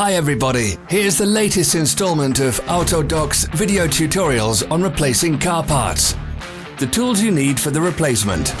Hi everybody, here's the latest installment of Autodoc's video tutorials on replacing car parts. The tools you need for the replacement.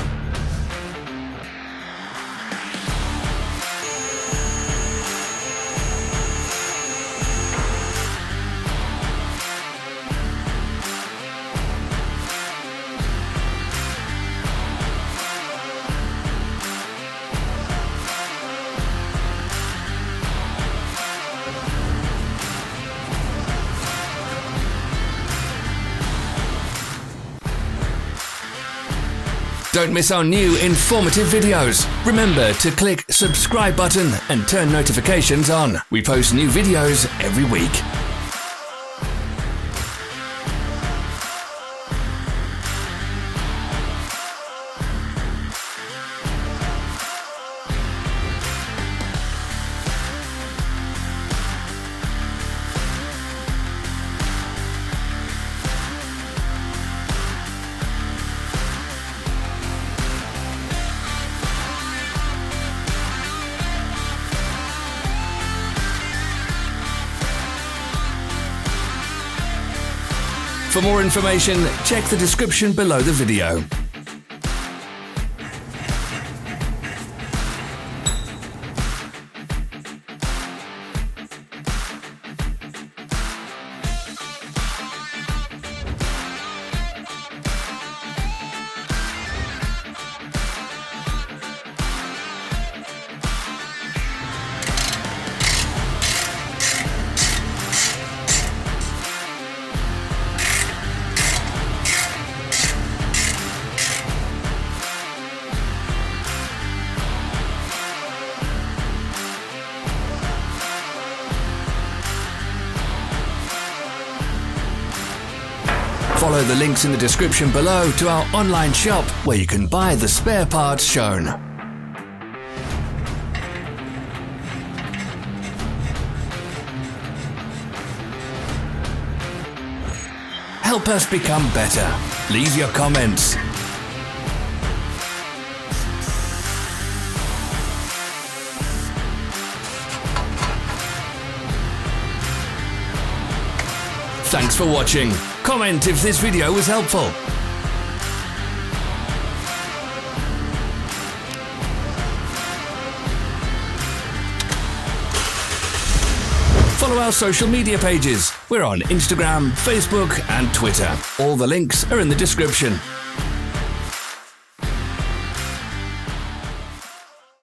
Don't miss our new informative videos. Remember to click subscribe button and turn notifications on. We post new videos every week. For more information, check the description below the video. Follow the links in the description below to our online shop where you can buy the spare parts shown. Help us become better. Leave your comments. Thanks for watching. Comment if this video was helpful. Follow our social media pages. We're on Instagram, Facebook and Twitter. All the links are in the description.